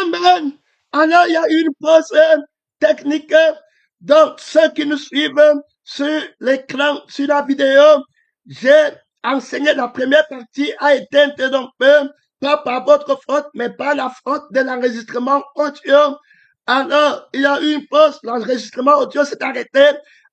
Amen. Alors, il y a une pause technique. Donc, ceux qui nous suivent sur l'écran, sur la vidéo, j'ai enseigné la première partie a été interrompue, pas par votre faute, mais par la faute de l'enregistrement audio. Alors, il y a eu une pause, l'enregistrement audio s'est arrêté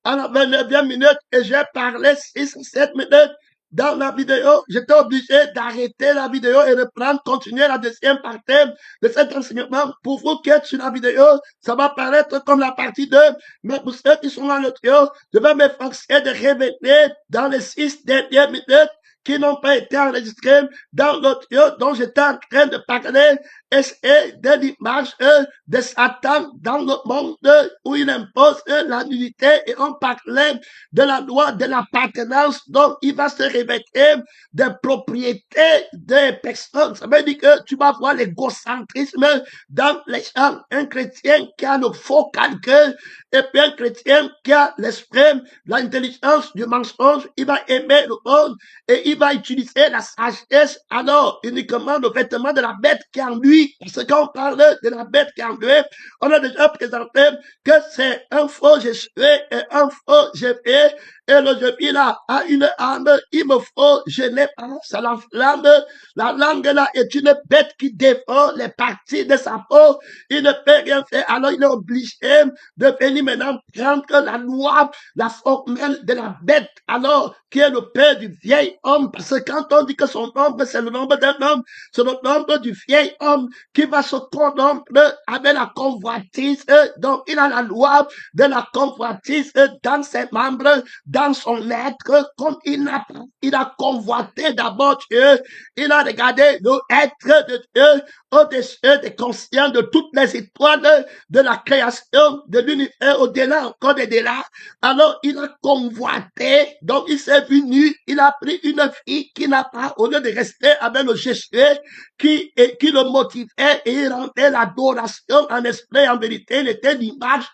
à la 29e minute et j'ai parlé 6 ou 7 minutes dans la vidéo. J'étais obligé d'arrêter la vidéo et reprendre, continuer la deuxième partie de cet enseignement. Pour vous qui êtes sur la vidéo, ça va paraître comme la partie 2, mais pour ceux qui sont dans l'audio, je vais m'efforcer de révéler dans les 6 dernières minutes qui n'ont pas été enregistrés dans l'audio dont j'étais en train de parler, et de l'image de Satan dans le monde où il impose la nudité, et on parlait de la loi de l'appartenance, donc il va se révéler des propriétés des personnes. Ça veut dire que tu vas voir l'égocentrisme dans les gens. Un chrétien qui a le faux calcul et puis un chrétien qui a l'esprit, l'intelligence du mensonge, il va aimer le monde et il va utiliser la sagesse, alors uniquement le vêtement de la bête qui est en lui. Parce qu'on parle de la bête qui est en lui, on a déjà présenté que c'est un faux Jésus et un faux Jésus. Et le Jésus là a une âme, il me faut, je n'ai pas, ça l'enflamme. La langue là est une bête qui défend les parties de sa peau. Il ne peut rien faire, alors il est obligé de venir maintenant prendre la loi, la formule de la bête, alors qui est le père du vieil homme, parce que quand on dit que son nombre c'est le nombre d'un homme, c'est le nombre du vieil homme qui va se corrompre avec la convoitise. Donc il a la loi de la convoitise dans ses membres, dans son être, comme il a convoité d'abord Dieu, il a regardé le être de Dieu au-dessus des conscients de toutes les étoiles de la création, de l'univers, au-delà encore des délais. Alors il a convoité, donc il s'est vu nu, il a pris une fille qui n'a pas, au lieu de rester avec le Jésus qui le motivait, et il rendait l'adoration en esprit, en vérité, il était l'image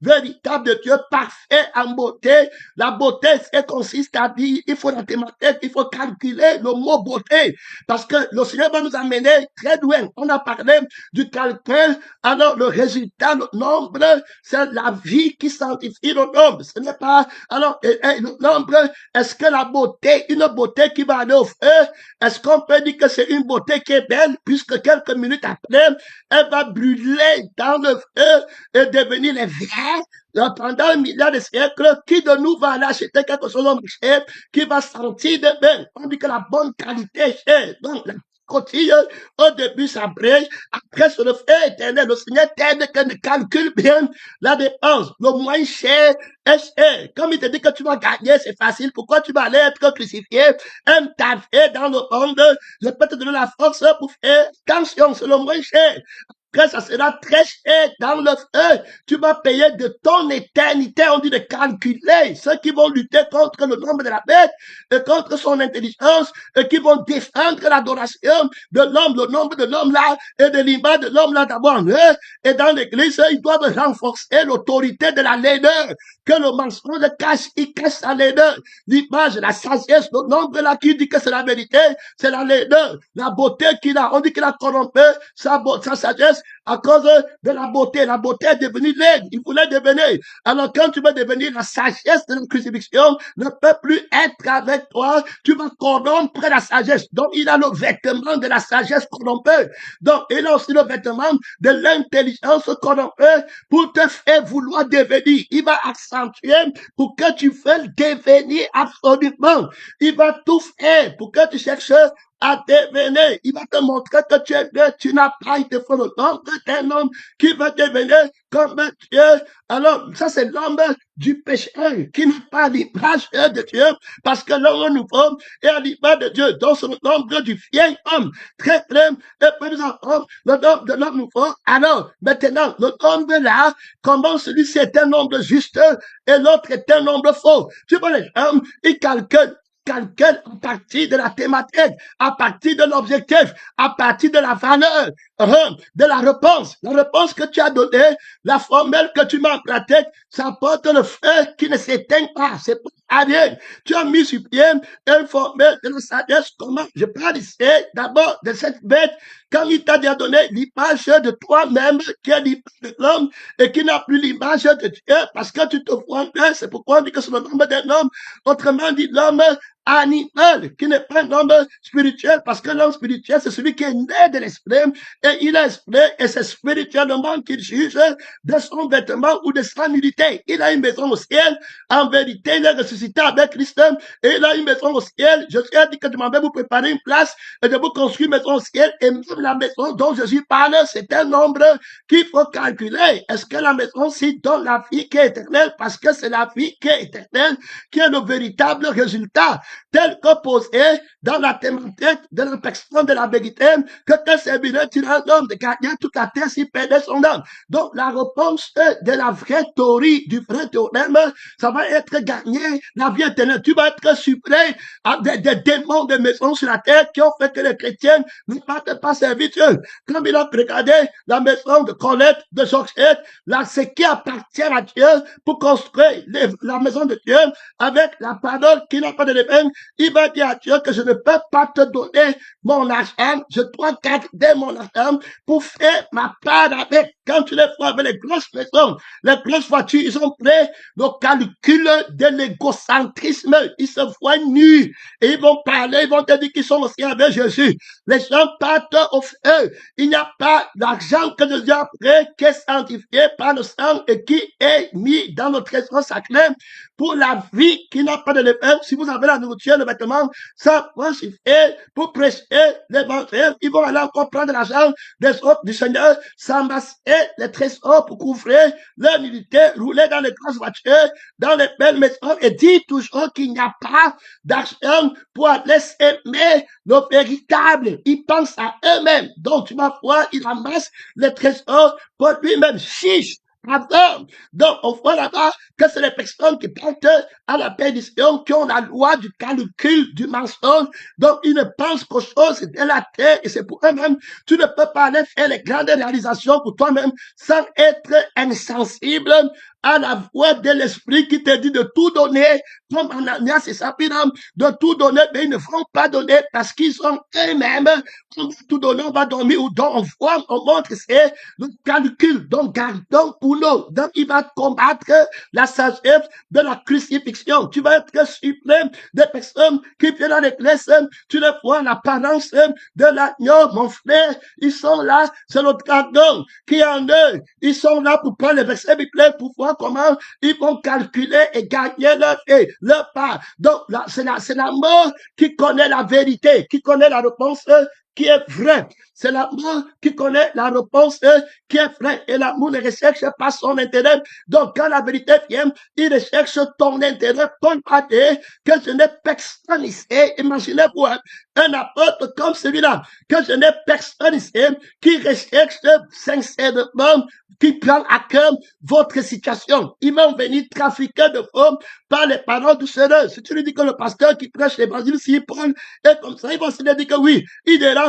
véritable de Dieu, parfait en beauté. La beauté, c'est consiste à dire, il faut la thématique, il faut calculer le mot beauté, parce que le Seigneur va nous amener très loin. On a parlé du calcul, alors le résultat, le nombre, c'est la vie qui sanctifie le nombre. Ce n'est pas, alors, le nombre, est-ce que la beauté, une beauté qui va aller au feu, est-ce qu'on peut dire que c'est une beauté qui est belle, puisque quelques minutes après, elle va brûler dans le feu et devenir les verres pendant 1 milliard de siècles? Qui de nous va aller acheter quelque chose au marché qui va sentir de bien? On dit que la bonne qualité est chère. Donc, la cotille, au début, ça brille. Après, sur le feu éternel, le Seigneur t'aide que ne calcule bien la dépense. Le moins cher est cher. Comme il te dit que tu vas gagner, c'est facile. Pourquoi tu vas aller être crucifié? Un taré dans le monde. Je peux te donner la force pour faire attention, c'est le moins cher. Que ça sera très cher dans le feu. Tu vas payer de ton éternité. On dit de calculer ceux qui vont lutter contre le nombre de la bête et contre son intelligence et qui vont défendre l'adoration de l'homme, le nombre de l'homme là et de l'image de l'homme là d'abord en eux. Et dans l'église, ils doivent renforcer l'autorité de la laideur. Que le mensonge cache, il cache sa laideur. L'image, la sagesse, le nombre là qui dit que c'est la vérité, c'est la laideur. La beauté qu'il a, on dit qu'il a corrompu sa sagesse à cause de la beauté. La beauté est devenue laide. Il voulait devenir. Alors quand tu veux devenir, la sagesse de la crucifixion ne peut plus être avec toi. Tu vas corrompre la sagesse. Donc il a le vêtement de la sagesse corrompue. Donc il a aussi le vêtement de l'intelligence corrompue pour te faire vouloir devenir. Il va accentuer pour que tu veuilles devenir absolument. Il va tout faire pour que tu cherches à devenir. Il va te montrer que tu n'as pas été fait le nombre d'un homme qui va devenir comme Dieu. Alors, ça c'est l'homme du pécheur qui n'a pas l'image de Dieu, parce que l'homme nouveau est à l'image de Dieu. Donc, c'est le nombre du vieil homme, très très, et par exemple, le nombre de l'homme nouveau. Alors, maintenant, le nombre là, comment celui-ci est un nombre juste et l'autre est un nombre faux. Tu vois, les hommes, ils calculent à partir de la thématique, à partir de l'objectif, à partir de la valeur, de la réponse. La réponse que tu as donnée, la formule que tu m'as en pratique, ça porte le feu qui ne s'éteint pas. C'est Ariel. Tu as mis sur pied un formel de la sagesse. Comment? Je parle ici d'abord de cette bête. Quand il t'a donné l'image de toi-même, qui est l'image de l'homme, et qui n'a plus l'image de Dieu, parce que tu te vois, c'est pourquoi on dit que c'est le nom d'un homme. Autrement dit, l'homme animal, qui n'est pas un homme spirituel, parce que l'homme spirituel, c'est celui qui est né de l'esprit, et il est esprit, et c'est spirituellement qu'il juge de son vêtement ou de sa nudité. Il a une maison au ciel, en vérité, il est ressuscité avec Christ, et il a une maison au ciel. Jésus a dit que je m'en vais vous préparer une place, et de vous construire une maison au ciel, et même la maison dont Jésus parle, c'est un nombre qu'il faut calculer. Est-ce que la maison ci donne la vie qui est éternelle? Parce que c'est la vie qui est éternelle qui est le véritable résultat, tel que posé dans la thématique de la personne de la vérité, que servirait-il un homme de gagner toute la terre s'il perdait son âme? Donc, la réponse de la vraie théorie, du vrai théorème, ça va être gagner la vie éternelle. Tu vas être supplé à des démons de maison sur la terre qui ont fait que les chrétiens ne partent pas servir Dieu. Comme il a regardé la maison de Colette, de Georgette, là, ce qui appartient à Dieu pour construire la maison de Dieu avec la parole qui n'a pas de l'évêque, il va dire à Dieu que je ne peux pas te donner mon argent, je dois garder mon argent pour faire ma part avec. Quand tu les vois avec les grosses maisons, les grosses voitures, ils ont pris le calcul de l'égocentrisme. Ils se voient nus et ils vont parler, ils vont te dire qu'ils sont aussi avec Jésus. Les gens partent au feu. Il n'y a pas d'argent que Jésus a pris qui est sanctifié par le sang et qui est mis dans le trésor sacré pour la vie qui n'a pas de l'évêque. Si vous avez la nourriture, le vêtement, ça va suffire pour prêcher l'évangile. Ils vont aller encore prendre l'argent des autres du Seigneur, s'amasser les trésors pour couvrir leur nudité, rouler dans les grosses voitures, dans les belles maisons et dire toujours qu'il n'y a pas d'argent pour aller s'aimer le véritable. Ils pensent à eux-mêmes. Donc, tu vas voir, ils amassent les trésors pour lui-même. Chiche! Donc, on voit là-bas que c'est les personnes qui portent à la perdition, qui ont la loi du calcul, du mensonge. Donc, ils ne pensent qu'aux choses de la terre et c'est pour eux-mêmes. Tu ne peux pas aller faire les grandes réalisations pour toi-même sans être insensible à la voix de l'esprit qui te dit de tout donner, comme Ananias et Saphira, de tout donner, mais ils ne vont pas donner parce qu'ils sont eux-mêmes. Tout donner, on va dormir ou donc on voit, on montre, c'est le calcul. Donc, gardons pour nous. Donc, il va combattre la sagesse de la crucifixion. Tu vas être suprême des personnes qui viennent dans l'église. Tu les vois l'apparence de l'agneau, mon frère. Ils sont là, c'est le dragon qui est en eux. Ils sont là pour prendre les versets bibliques pour voir comment ils vont calculer et gagner leur part. Donc, là, c'est la mort qui connaît la vérité, qui connaît la réponse qui est vraie. C'est l'amour qui connaît la réponse qui est vraie. Et l'amour ne recherche pas son intérêt. Donc, quand la vérité vient, il recherche ton intérêt. Comprenez que je n'ai personne ici. Imaginez-vous un apôtre comme celui-là, que je n'ai personne ici qui recherche sincèrement, qui prend à cœur votre situation. Ils vont venir trafiquer de forme par les paroles du Seigneur. Si tu lui dis que le pasteur qui prêche l'évangile, s'il prend, et comme ça, ils vont se dire que oui, il dérange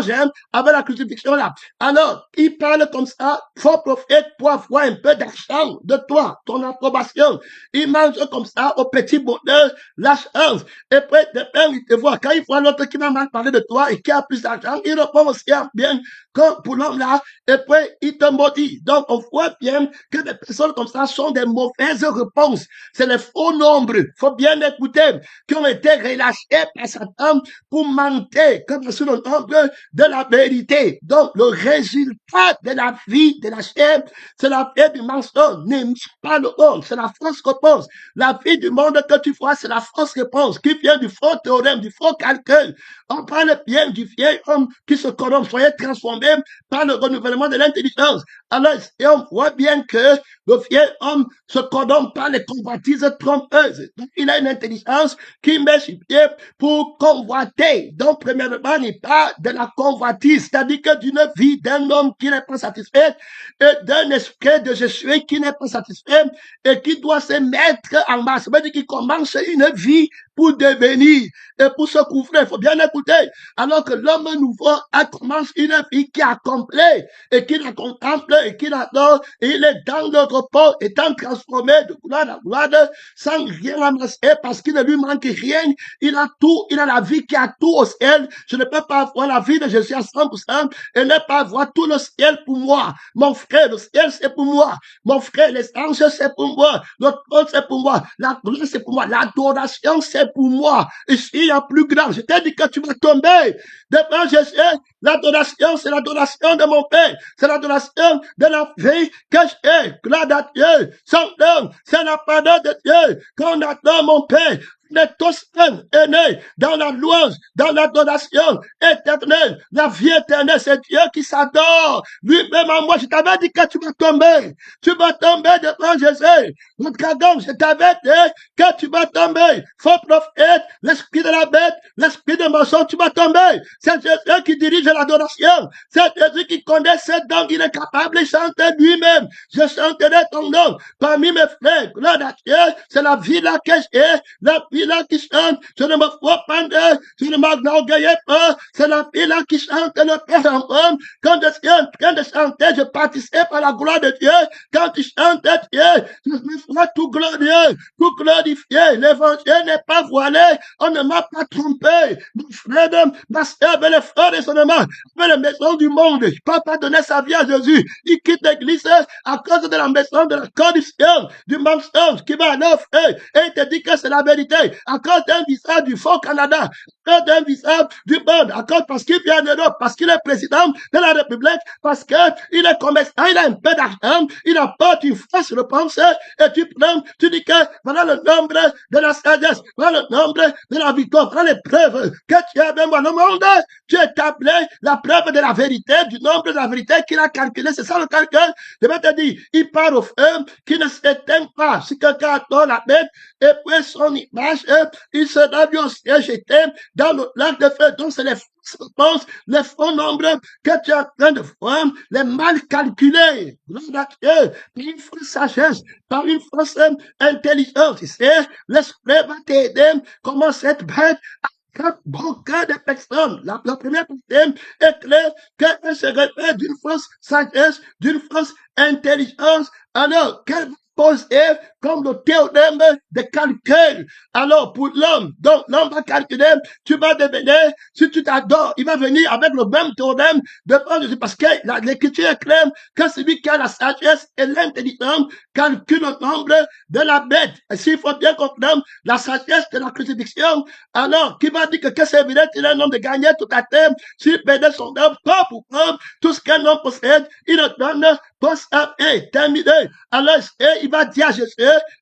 avec la crucifixion là. Alors, il parle comme ça, faux prophète pour avoir un peu d'argent de toi, ton approbation. Il mange comme ça au petit bonheur, la chance. Et puis, il te voit. Quand il voit l'autre qui va mal parler de toi et qui a plus d'argent, il répond aussi bien comme pour l'homme là. Et puis, il te maudit. Donc, on voit bien que des personnes comme ça sont des mauvaises réponses. C'est les faux nombres. Faut bien écouter, qui ont été relâchés par Satan pour mentir, comme sur le nombre de la vérité. Donc, le résultat de la vie de la chair, c'est la vie du mensonge. N'aime pas le monde, c'est la fausse réponse. La vie du monde que tu vois, c'est la fausse réponse qui vient du faux théorème, du faux calcul. On parle bien du vieil homme qui se corrompt. Soyez transformés par le renouvellement de l'intelligence. Alors, et on voit bien que le vieil homme se corrompt par les convoitises trompeuses. Donc, il a une intelligence qui met sur pied pour convoiter. Donc, premièrement, il parle de la convoitise, c'est-à-dire que d'une vie d'un homme qui n'est pas satisfait et d'un esprit de Jésus qui n'est pas satisfait et qui doit se mettre en marche. Ça veut dire qu'il commence une vie pour devenir et pour se couvrir. Il faut bien écouter. Alors que l'homme nouveau commence une vie qui accomplit et qui la contemple et qui l'adore, et il est dans le repos, étant transformé de gloire en gloire, sans rien ramasser parce qu'il ne lui manque rien. Il a tout, il a la vie qui a tout au ciel. Je ne peux pas avoir la vie de Jésus à 100% et ne pas avoir tout le ciel pour moi. Mon frère, le ciel c'est pour moi. Mon frère, les anges c'est pour moi. Le trône c'est pour moi. La gloire c'est pour moi. L'adoration c'est pour moi. Ici, il y a plus grand. Je t'ai dit que tu vas tomber devant Jésus. L'adoration, c'est l'adoration de mon Père. C'est l'adoration de la vie que j'ai. Gloire à Dieu. Son nom, c'est la parole de Dieu. Qu'on adore mon Père. On est tous aînés dans la louange, dans l'adoration éternelle. La vie éternelle, c'est Dieu qui s'adore. Lui-même en moi, je t'avais dit que tu vas tomber. Tu vas tomber devant Jésus. Notre dragon, je t'avais dit que tu vas tomber. Faux prophète, l'esprit de la bête, l'esprit de mensonge, tu vas tomber. C'est Jésus qui dirige l'adoration. C'est Jésus qui connaît ce dont il est capable de chanter lui-même. Je chanterai ton nom parmi mes frères. Gloire à Dieu, c'est la vie là que j'ai, la vie là qui chante. Je ne me vois pas d'eux, je ne m'enorgueillis pas. C'est la vie là qui chante le Père en homme. Quand je suis en train de chanter, je participe à la gloire de Dieu. Quand tu chantes Dieu, je me vois tout glorieux, tout glorifié. L'évangile n'est pas voilé. On ne m'a pas trompé. Mon frère, ma sœur, les frères et seulement, la maison du monde. Je ne peux pas donner sa vie à Jésus. Il quitte l'église à cause de la maison de la corruption, du mensonge qui va aller offrir. Et il te dit que c'est la vérité. À cause d'un visa du Fort Canada, à cause d'un visa du monde, à cause parce qu'il vient d'Europe, parce qu'il est président de la République, parce qu'il est commerçant, il a un peu d'argent, il apporte une fausse réponse, et tu prends, tu dis que voilà le nombre de la sagesse, voilà le nombre de la victoire, voilà les preuves que tu as avec moi. Le monde, tu établis la preuve de la vérité, du nombre de la vérité qu'il a calculé. C'est ça le calcul. Je vais te dire, il part au feu qui ne s'éteint pas. Si quelqu'un adore la bête et puis son image, il sera vu au ciel jeté dans le lac de feu. Donc c'est les fausses réponses, les faux nombres que tu es en train de voir, les mal calculés. Par une fausse sagesse, par une fausse intelligence. Tu sais, l'esprit va t'aider comment cette bête beaucoup de personnes. La première personne est claire qu'elle se répète d'une fausse sagesse, d'une fausse intelligence. Alors, qu'elle poser comme le théorème de calcul. Alors, pour l'homme, donc l'homme va calculer, tu vas devenir, si tu t'adores, il va venir avec le même théorème de Jésus, parce que l'écriture est claire que celui qui a la sagesse et l'intelligence calcule le nombre de la bête. Et s'il faut bien comprendre la sagesse de la crucifixion, alors, qui va dire que c'est vrai qu'il est un homme de gagner toute la terre, s'il perdait son œuvre, pas pour prendre tout ce qu'un homme possède, il le donne pour ça et terminé. Alors, il va dire à Jésus,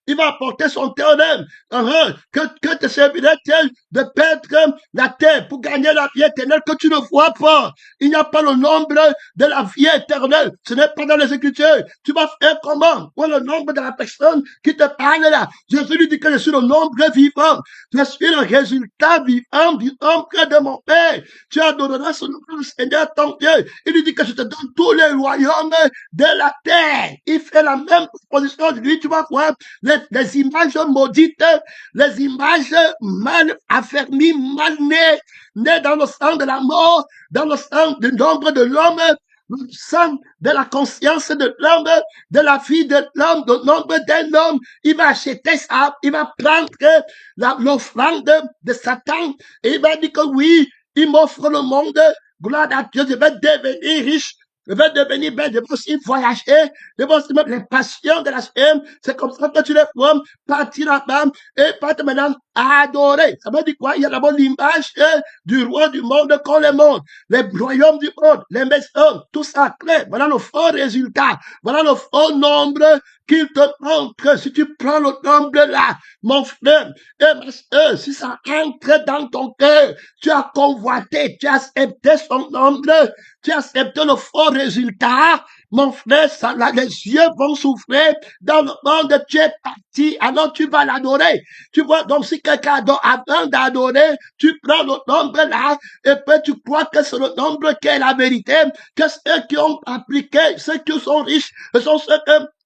il va apporter son théorème, que te servirait-il de perdre la terre pour gagner la vie éternelle que tu ne vois pas. Il n'y a pas le nombre de la vie éternelle. Ce n'est pas dans les Écritures. Tu vas faire comment? Pour le nombre de la personne qui te parle là. Jésus lui dit que je suis le nombre vivant. Je suis le résultat vivant du nombre de mon Père. Tu adoreras ce nom, le Seigneur ton Dieu. Il lui dit que je te donne tous les royaumes de la terre. Il fait la même proposition de lui. Tu vas voir les images maudites, les images mal affermies, mal nées dans le sang de la mort, dans le sang du nombre de l'homme, le sang de la conscience de l'homme, de la vie de l'homme, du nombre d'un homme. Il va acheter ça, il va prendre l'offrande de Satan et il va dire que oui, il m'offre le monde. Gloire à Dieu, je vais devenir riche. Je vais devenir belle, je vais aussi voyager, je vais aussi mettre les passions de la chaîne. C'est comme ça que tu les vois partir là-bas et partir maintenant à adorer. Ça veut dire quoi? Il y a d'abord l'image du roi du monde qu'on le montre. Les royaumes du monde, les maisons, tout ça clair. Voilà le faux résultat. Voilà le faux nombre qu'il te montre. Si tu prends le nombre là, mon frère et ma soeur, si ça entre dans ton cœur, tu as convoité, tu as accepté son nombre, tu as accepté le faux résultat, mon frère, ça, là, les yeux vont souffrir dans le monde, tu es parti, alors tu vas l'adorer. Tu vois, donc si quelqu'un adore, avant d'adorer, tu prends le nombre là, et puis tu crois que c'est le nombre qui est la vérité, que ceux qui ont appliqué, ceux qui sont riches, ce sont ceux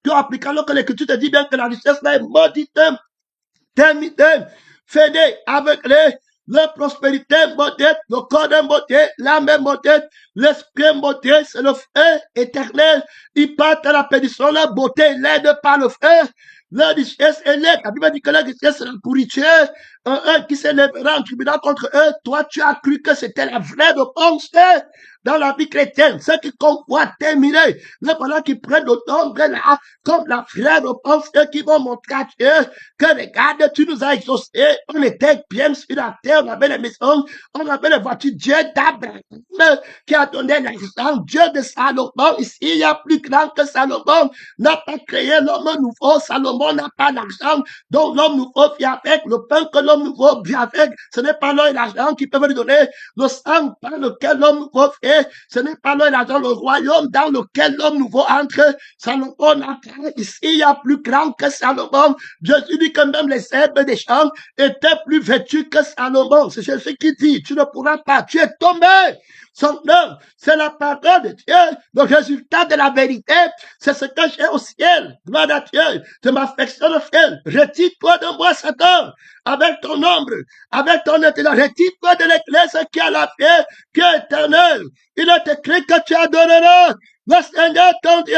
qui ont appliqué, alors que l'Écriture te dit bien que la richesse là est maudite, terminée. fainéant, aveuglé, la prospérité modeste, le corps est modeste, l'âme est modeste, l'esprit est modeste, c'est le feu éternel. Ils partent à la perdition, la beauté l'aide par le feu. La richesse est laide. La Bible dit que la richesse c'est la pourriture. Un qui s'élèvera en tribunal contre eux. Toi, tu as cru que c'était la vraie réponse dans la vie chrétienne. Ceux qui convoitent terminer. Mais pendant qu'ils prennent le nombre là, comme la vraie réponse, eux qui vont montrer à Dieu que regarde, tu nous as exaucés. On était bien sur la terre, on avait les maisons, on avait les voitures. Dieu d'Abraham qui a donné l'argent. Dieu de Salomon. Ici, il y a plus grand que Salomon. N'a pas créé l'homme nouveau. Salomon n'a pas d'argent. Donc l'homme nouveau vit avec. Le pain que l'homme nouveau vit avec, ce n'est pas l'or et l'argent qui peuvent lui donner. Le sang par lequel l'homme nouveau fait, ce n'est pas l'or et l'argent. Le royaume dans lequel l'homme nouveau entre, Salomon n'a pas. Ici, il y a plus grand que Salomon. Jésus dit que même les herbes des champs étaient plus vêtus que Salomon. C'est Jésus qui dit, tu ne pourras pas, tu es tombé. Son nom, c'est la parole de Dieu. Le résultat de la vérité, c'est ce que j'ai au ciel. Gloire à Dieu. Je m'affectionne au ciel. Retire-toi de moi, Satan, avec ton ombre, avec ton intelligence. Retire-toi de l'église qui a la paix, qui est éternelle. Il est écrit que tu adoreras le Seigneur ton Dieu.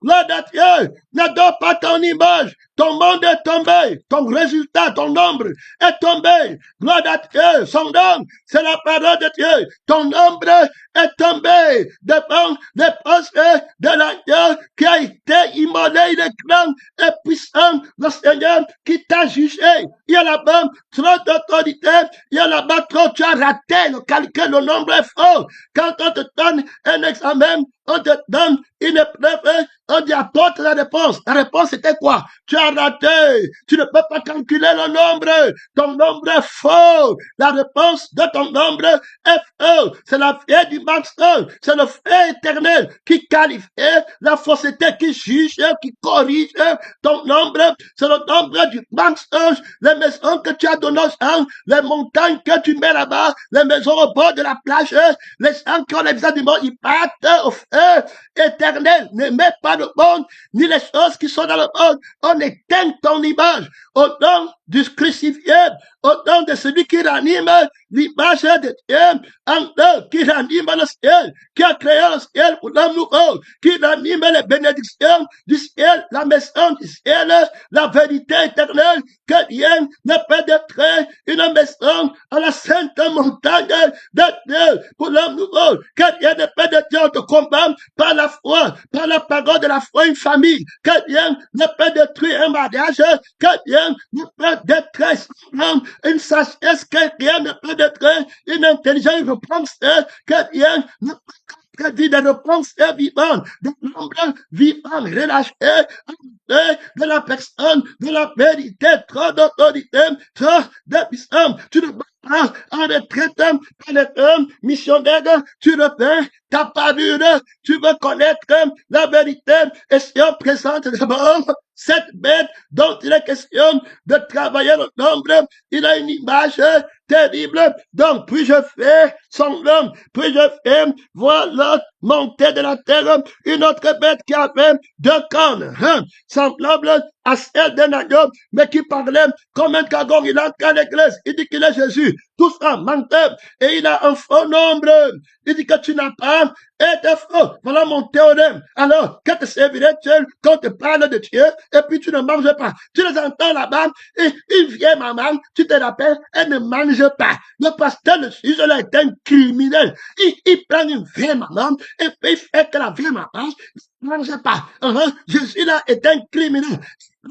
Gloire à Dieu. N'adore pas ton image. Ton monde est tombé. Ton résultat, ton nombre est tombé. Gloire à Dieu. Son nom, c'est la parole de Dieu. Ton nombre est tombé devant les postes de l'agneau qui a été immolé. Il est grand et puissant. Le Seigneur qui t'a jugé. Il y a là-bas trop d'autorité. Il y a là-bas trop. Tu as raté le calcul. Le nombre est faux. Quand on te donne un examen, on te donne une épreuve, on dit apporte la réponse. La réponse c'était quoi? Tu as raté. Tu ne peux pas calculer le nombre. Ton nombre est faux. La réponse de ton nombre est faux. C'est la fée du mensonge. C'est le feu éternel qui qualifie la fausseté, qui juge, qui corrige ton nombre. C'est le nombre du mensonge. Les maisons que tu as données aux gens, les montagnes que tu mets là-bas, les maisons au bord de la plage, les gens qui ont les visages du monde, ils partent au feu éternel. Ne mets pas le monde, ni les choses qui sont dans le monde. On éteint ton image au nom du crucifié, au nom de celui qui ranime l'image de Dieu, en eux, qui ranime le ciel, qui a créé le ciel pour l'homme nouveau, qui ranime les bénédictions du ciel, la maison du ciel, la vérité éternelle, que rien ne peut détruire une maison à la sainte montagne de Dieu pour l'homme nouveau, que rien ne peut détruire de combat par la foi, par la parole de la foi, une famille, que rien ne peut détruire un mariage, que rien ne peut détruire une sagesse, que rien ne peut détruire une intelligence, une réponse, que rien ne peut prédit des réponses vivantes, des nombres vivants, relâchés, de la personne, de la vérité, trop d'autorité, trop de puissance. Tu ne peux pas en retraite, par les hommes missionnaires, tu refais ta parure, tu veux connaître la vérité, et si on présente d'abord cette bête dont il est question de travailler le nombre, il a une image terrible. Donc, puis-je faire son homme, puis-je faire voir l'autre monter de la terre, une autre bête qui avait deux cornes, semblable à celle d'un agneau, mais qui parlait comme un cagon. Il entre à l'église, il dit qu'il est Jésus. Tout ça menteur, et il a un faux nombre. Il dit que tu n'as pas été faux. Voilà mon théorème. Alors, que te servirait-il quand te parle de Dieu et puis tu ne manges pas? Tu les entends là-bas, et une vieille maman, tu te rappelles, elle ne mange pas. Le pasteur, le juge, là, est un criminel. Il prend une vieille maman et puis il fait que la vieille maman ne mange pas. Jésus là est un criminel.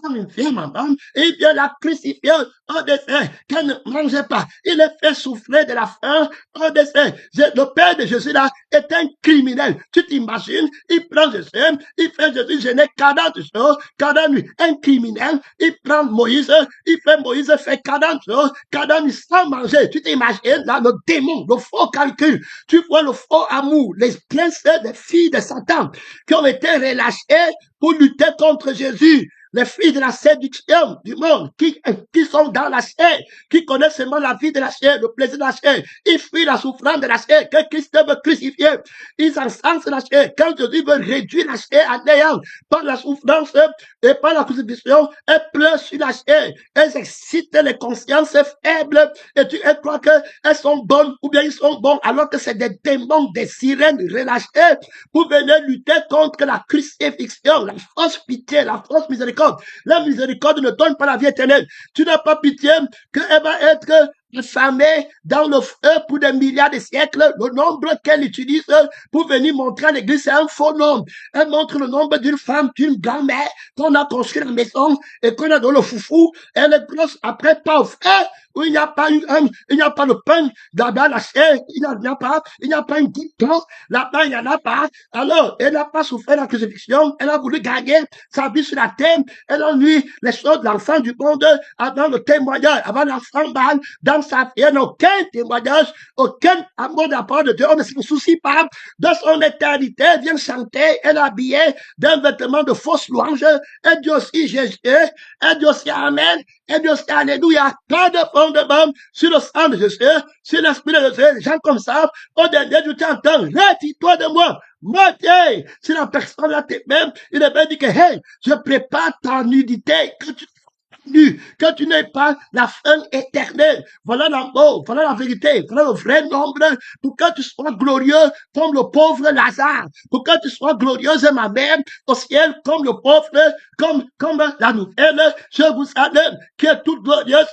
Comme une vieille maman, et il vient la crucifier au dessert, qu'elle ne mangeait pas. Il est fait souffler de la faim au dessert. Le père de Jésus là est un criminel. Tu t'imagines, il prend Jésus, il fait Jésus gêner 40 jours, 40 nuits. Un criminel, il prend Moïse, il fait Moïse fait 40 jours, 40 nuits sans manger. Tu t'imagines là le démon, le faux calcul. Tu vois le faux amour, les princes des filles de Satan qui ont été relâchés pour lutter contre Jésus. les filles de la séduction du monde, qui sont dans la chair, qui connaissent seulement la vie de la chair, le plaisir de la chair. Ils fuient la souffrance de la chair, que Christ veut crucifier. Ils encensent la chair. Quand Jésus veut réduire la chair à néant par la souffrance et par la crucifixion, elles pleurent sur la chair. Elles excitent les consciences faibles et tu crois qu'elles sont bonnes ou bien ils sont bons alors que c'est des démons, des sirènes relâchées pour venir lutter contre la crucifixion, la fausse pitié, la fausse miséricorde. La miséricorde ne donne pas la vie éternelle. Tu n'as pas pitié qu'elle va être affamée dans le feu pour des milliards de siècles. Le nombre qu'elle utilise pour venir montrer à l'église, c'est un faux nombre. Elle montre le nombre d'une femme, d'une grand-mère qu'on a construit la maison et qu'on a dans le foufou. Elle est grosse après pas au feu où il n'y a pas le pain dans la chair, il n'y a pas une goutte d'eau, là-bas il n'y en a pas. Alors, elle n'a pas souffert la crucifixion, elle a voulu gagner sa vie sur la terre, elle ennuie les choses de l'enfant du monde avant le témoignage, avant l'enfant mâle, dans sa vie, elle n'a aucun témoignage, aucun amour de la part de Dieu, on ne se soucie pas de son éternité, elle vient chanter, elle est habillée d'un vêtement de fausse louange, elle dit aussi Jésus, elle dit aussi Amen, elle dit aussi Alléluia, pas de fondement sur le sang de Jésus, sur l'esprit de Jésus, les gens comme ça, au dernier jour, tu entends, retire-toi de moi, moitié, si la personne là même, il est bien dit que, hey, je prépare ta nudité, que tu n'aies pas la fin éternelle. Voilà l'amour, voilà la vérité, voilà le vrai nombre pour que tu sois glorieux comme le pauvre Lazare, pour que tu sois glorieuse ma mère au ciel comme le pauvre, comme la nouvelle, je vous salue, qui est toute glorieuse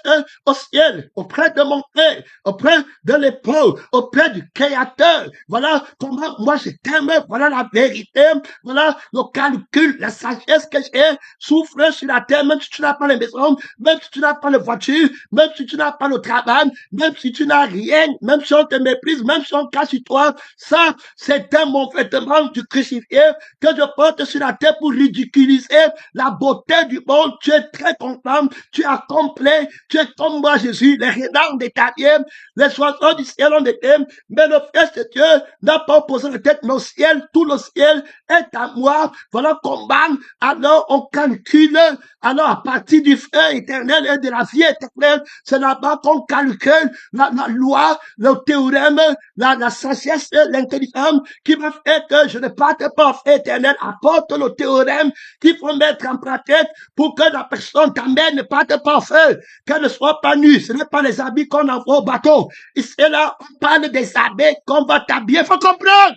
au ciel, auprès de mon Père, auprès de l'épaule, auprès du Créateur. Voilà comment moi je t'aime, voilà la vérité, voilà le calcul, la sagesse que j'ai, souffre sur la terre, même si tu n'as pas les maisons, même si tu n'as pas de voiture, même si tu n'as pas de travail, même si tu n'as rien, même si on te méprise, même si on cache sur toi, ça, c'est un mon vêtement du crucifié que je porte sur la terre pour ridiculiser la beauté du monde. Tu es très content, tu as complet, tu es comme moi Jésus, les renards des terriers, les oiseaux du ciel ont été, mais le Fils de Dieu n'a pas posé la tête, mais au ciel, tout le ciel est à moi. Voilà combat, alors on calcule, alors à partir du feu éternel et de la vie éternelle, c'est là-bas qu'on calcule la loi, le théorème, la sagesse, l'intelligence qui va faire que je ne parte pas au feu éternel, apporte le théorème qu'il faut mettre en pratique pour que la personne t'amène ne parte pas au feu, qu'elle ne soit pas nue. Ce n'est pas les habits qu'on envoie au bateau. Ici, là, on parle des habits qu'on va t'habiller. Il faut comprendre.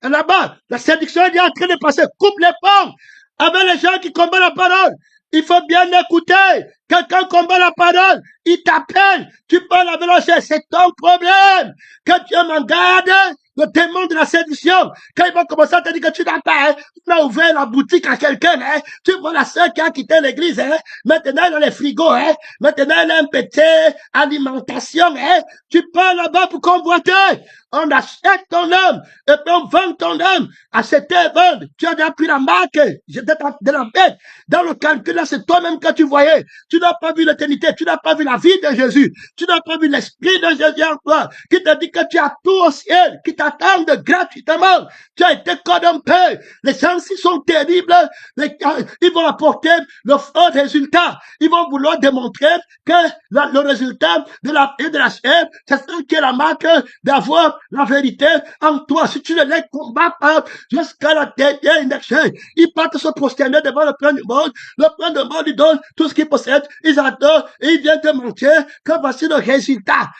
Et là-bas, la séduction est en train de passer. Coupe les ponts avec les gens qui combattent la parole. Il faut bien écouter. Quelqu'un combat la parole, il t'appelle, tu parles avec l'ange, c'est ton problème. Quand tu m'en garde, le démon de la séduction, quand il va commencer à te dire que tu n'as pas, tu as ouvert la boutique à quelqu'un, tu vois la sœur qui a quitté l'église, maintenant elle a les frigos, maintenant elle a un petit alimentation, tu parles là-bas pour convoiter. On achète ton âme, et puis on vend ton âme. Acheter, vendre. Tu as déjà pris la marque de la bête. Dans le calcul, là, c'est toi-même que tu voyais. Tu n'as pas vu l'éternité, tu n'as pas vu la vie de Jésus, tu n'as pas vu l'esprit de Jésus en toi, qui te dit que tu as tout au ciel, qui t'attendent gratuitement. Tu as été corrompu. Les gens-ci sont terribles. Ils vont apporter le faux résultat. Ils vont vouloir démontrer que le résultat de la vie de la chair, c'est ça qui est la marque d'avoir la vérité en toi. Si tu ne les combats pas jusqu'à la dernière énergie, ils partent se prosterner devant le prince du monde. Le prince du monde, il donne tout ce qu'il possède. Ils adorent et ils viennent te montrer que voici le résultat.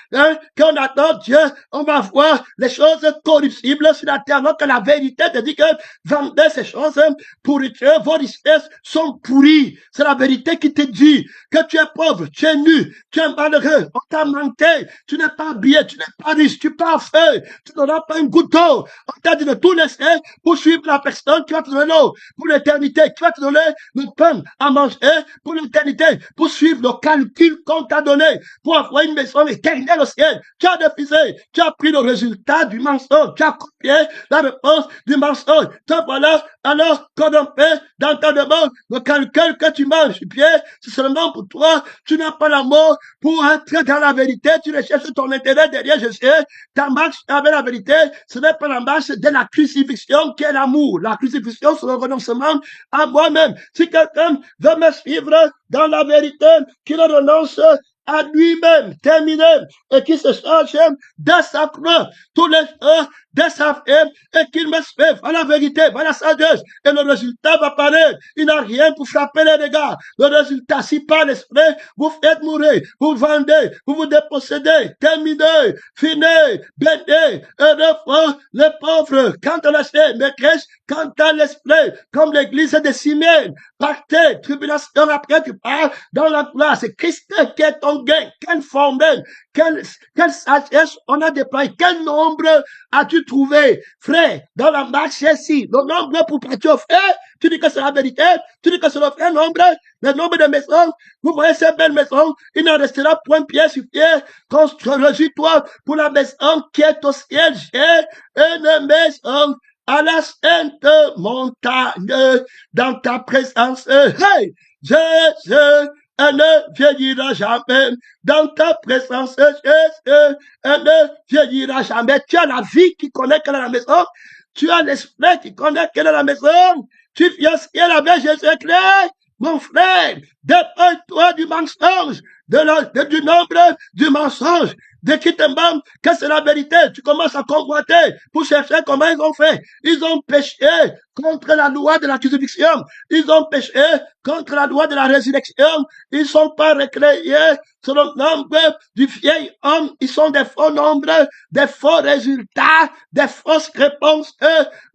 Qu'on adore Dieu, on va voir les choses corruptibles sur la terre, alors que la vérité te dit que vendez ces choses pourriture, vos richesses sont pourries. C'est la vérité qui te dit que tu es pauvre, tu es nu, tu es malheureux, on t'a manqué, tu n'es pas habillé, tu n'es pas riche, tu pars feu, tu n'auras pas une goutte d'eau. On t'a dit de tout laisser pour suivre la personne qui va te donner l'eau pour l'éternité, qui va te donner le pain à manger pour l'éternité, pour suivre le calcul qu'on t'a donné, pour avoir une maison éternelle au ciel. Tu as refusé, tu as pris le résultat du mensonge, tu as copié la réponse du mensonge. Te voilà alors corrompé dans ta demande. Le calcul que tu manges, Pierre, c'est seulement pour toi. Tu n'as pas l'amour pour entrer dans la vérité. Tu recherches ton intérêt derrière Jésus. Ta marque marche avec la vérité, ce n'est pas la marche de la crucifixion qui est l'amour. La crucifixion, c'est le renoncement à moi-même. Si quelqu'un veut me suivre dans la vérité, qu'il renonce à lui-même, terminé, et qui se charge de sa croix tous les jours, de sa femme, et qu'il me suive à la vérité, à la sagesse, et le résultat va apparaître. Il n'a rien pour frapper les dégâts. Le résultat, si par l'esprit, vous faites mourir, vous vendez, vous vous dépossédez, terminez, finez, bénez, et refrain les pauvres, quant à l'esprit, maîtresse, quant à l'esprit, comme l'église de Simeon, partez, tribulation après, tu pars dans la gloire. C'est Christ qui est ton gain. Quelle formule, quelle sagesse on a déployé, quel nombre as-tu trouvé, frère, dans la marche ici, le nombre pour partir au frère, tu dis que c'est la vérité, tu dis que c'est le vrai nombre, le nombre de maisons, vous voyez ces belles maisons, il n'en restera point pierre sur pierre, construis-toi pour la maison qui est au ciel, j'ai une maison à la sainte montagne, dans ta présence, hey, Jésus, elle ne vieillira jamais. Dans ta présence, Jésus, elle ne vieillira jamais. Tu as la vie qui connaît quelle est la maison. Tu as l'esprit qui connaît quelle est la maison. Tu viens ciel avec Jésus-Christ, mon frère. Dépêche-toi du mensonge, du nombre du mensonge. Dès qu'ils te demandent que c'est la vérité, tu commences à convoiter pour chercher comment ils ont fait. Ils ont péché contre la loi de la crucifixion. Ils ont péché contre la loi de la résurrection. Ils ne sont pas recréés sur le nombre du vieil homme. Ils sont des faux nombres, des faux résultats, des fausses réponses.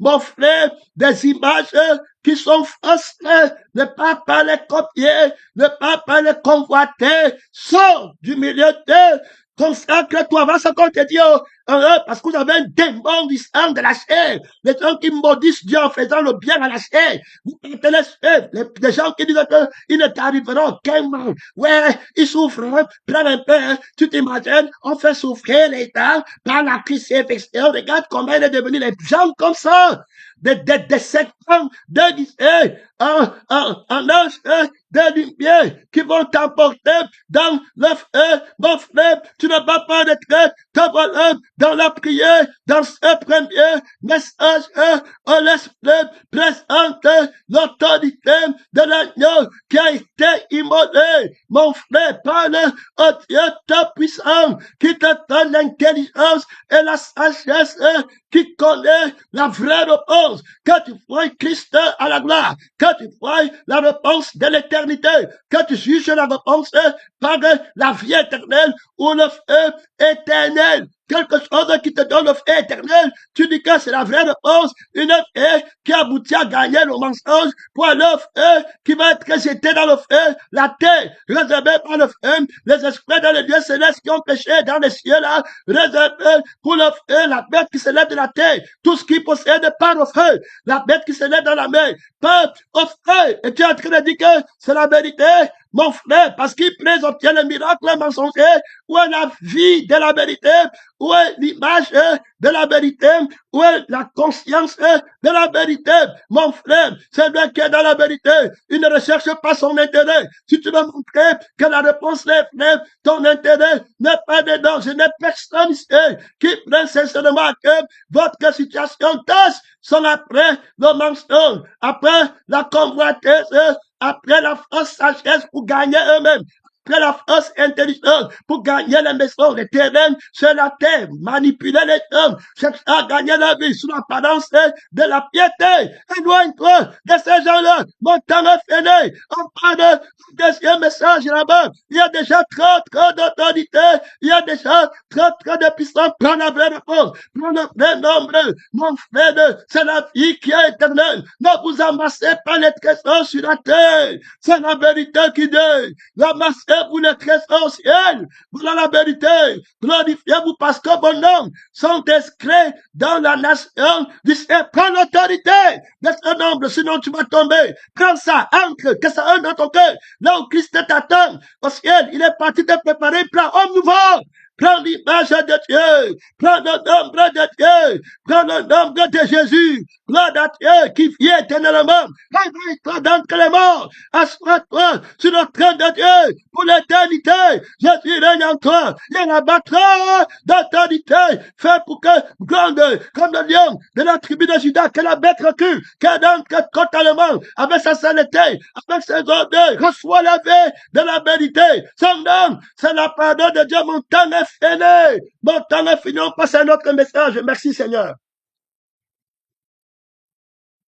Mon frère, des images qui sont fausses. Ne pas les copier, ne pas les convoiter. Sors du milieu d'eux. Consacre-toi, va ce qu'on te dit, parce que vous avez un démon du sang de la chair. Les gens qui maudissent Dieu en faisant le bien à la chair. Vous portez les gens qui disent qu'ils ne t'arriveront qu'un mal. Ouais, ils souffrent, prends un peu, tu t'imagines, on fait souffrir les gens par la crucifixion. Regarde comment il est devenu les gens comme ça. Des secteurs de lycée, en âge de lumière qui vont t'emporter dans le feu. Mon frère, tu ne vas pas être dans la prière, dans ce premier message, on l'esprit présente l'autorité de l'agneau qui a été immolé. Mon frère, parle au Dieu tout-puissant qui te donne l'intelligence et la sagesse, qui connaît la vraie réponse. Que tu vois Christ à la gloire, que tu vois la réponse de l'éternité, que tu juges la réponse par la vie éternelle ou le feu éternel. Quelque chose qui te donne le feu éternel, tu dis que c'est la vraie réponse, une feu qui aboutit à gagner le mensonge pour le feu qui va être jeté dans le feu, la terre réservée par le feu, les esprits dans les lieux célestes qui ont péché dans les cieux là, réservés pour le feu, la bête qui se lève de la terre, tout ce qui possède par le feu, la bête qui se lève dans la mer, par au feu, et tu es en train de dire que c'est la vérité, mon frère, parce qu'il présente le miracle mensonger, où est la vie de la vérité, où est l'image de la vérité, où est la conscience de la vérité, mon frère, c'est lui qui est dans la vérité, il ne recherche pas son intérêt. Si tu veux montrer que la réponse est vraie, ton intérêt n'est pas dedans, je n'ai personne ici qui prend sincèrement que votre situation tous sont après le mensonge, après la convoitise, après la fausse sagesse pour gagner eux-mêmes, après la fausse intelligence pour gagner les maisons, les terrains sur la terre, manipuler les hommes, chercher à gagner la vie sous l'apparence de la piété. Éloigne-toi de ces gens-là. Mon temps est fini. On parle du deuxième message là-bas. Il y a déjà trop d'autorité. Il y a déjà trop de puissance. Prends la vraie réponse. Prends le vrai nombre. Mon frère, c'est la vie qui est éternelle. Ne vous amassez pas les trésors sur la terre. C'est la vérité qui dit. Ramassez-vous les trésors au ciel. Voilà la vérité. Glorifiez-vous parce que vos noms sont inscrits dans la nation du ciel. Prends l'autorité de ce nombre, sinon tu vas tomber. Prends ça, entre, que ça entre dans ton cœur. Là où Christ t'attend au ciel, il est parti de préparer un plan homme nouveau. prends l'image de Dieu, prends le nombre de Dieu, prends le nombre de Jésus, gloire à Dieu qui vient éternellement, réveille-toi d'entre les morts, assois-toi sur le trône de Dieu pour l'éternité, Jésus règne en toi, il abattra d'éternité, fait pour que, grande, comme le lion de la tribu de Judas, que la bête recule, qu'elle entre totalement avec sa sainteté, avec ses ordres, reçoit la vie de la vérité. Son nom, c'est la pardon de Dieu. Mon temps est fini. Mon temps est fini. On passe à un autre message. Merci Seigneur.